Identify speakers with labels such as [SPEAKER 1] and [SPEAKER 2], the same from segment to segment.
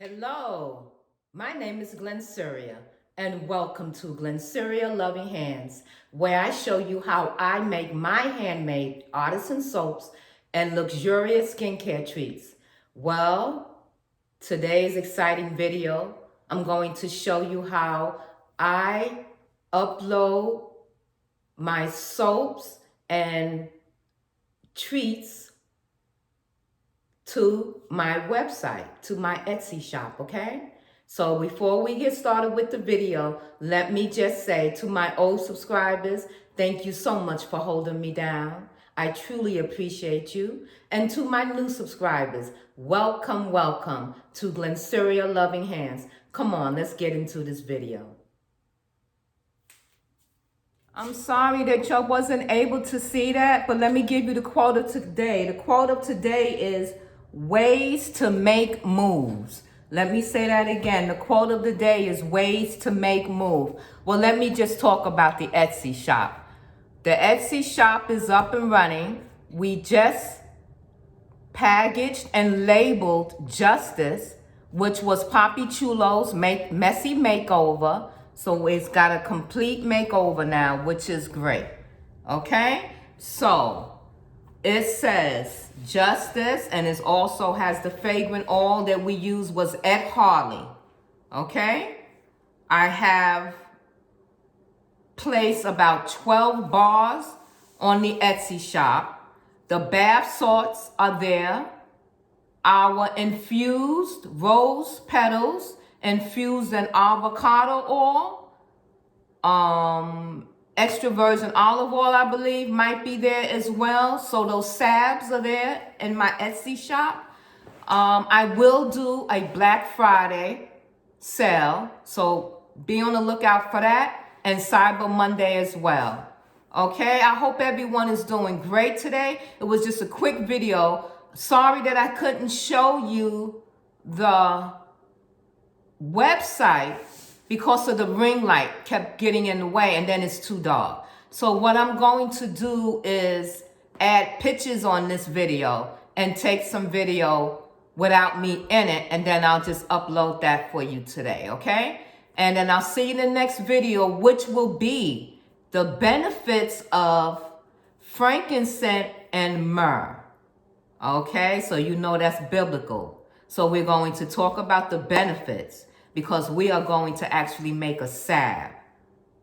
[SPEAKER 1] Hello, my name is Glennceria, and welcome to Glennceria Loving Hands, where I show you how I make my handmade artisan soaps and luxurious skincare treats. Well, today's exciting video, I'm going to show you how I upload my soaps and treats to my website, to my Etsy shop, okay? So before we get started with the video, let me just say to my old subscribers, thank you so much for holding me down. I truly appreciate you. And to my new subscribers, welcome, welcome to Glennceria Loving Hands. Come on, let's get into this video. I'm sorry that y'all wasn't able to see that, but let me give you the quote of today. The quote of today is ways to make moves. Let me say that again. The quote of the day is ways to make move. Well, let me just talk about the Etsy shop. The Etsy shop is up and running. We just packaged and labeled Justice, which was Poppy Chulo's messy makeover. So it's got a complete makeover now, which is great. Okay? So it says Justice, and it also has the fragrant oil that we use was Ed Harley. Okay? I have placed about 12 bars on the Etsy shop. The bath salts are there. Our infused rose petals, infused in avocado oil, extra virgin olive oil, I believe, might be there as well. So those salves are there in my Etsy shop. I will do a Black Friday sale, so be on the lookout for that, and Cyber Monday as well. Okay, I hope everyone is doing great today. It was just a quick video. Sorry that I couldn't show you the website because of the ring light kept getting in the way, and then it's too dark. So what I'm going to do is add pictures on this video and take some video without me in it, and then I'll just upload that for you today, okay? And then I'll see you in the next video, which will be the benefits of frankincense and myrrh. Okay, so you know that's biblical. So we're going to talk about the benefits because we are going to actually make a salve.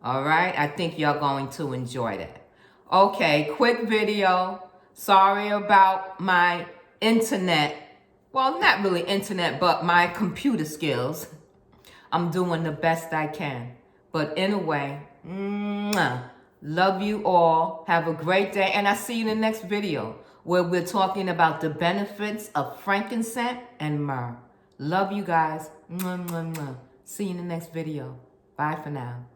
[SPEAKER 1] All right, I think you're going to enjoy that. Okay, quick video. Sorry about my internet. Well, not really internet, but my computer skills. I'm doing the best I can. But anyway, love you all. Have a great day. And I'll see you in the next video where we're talking about the benefits of frankincense and myrrh. Love you guys. See you in the next video. Bye for now.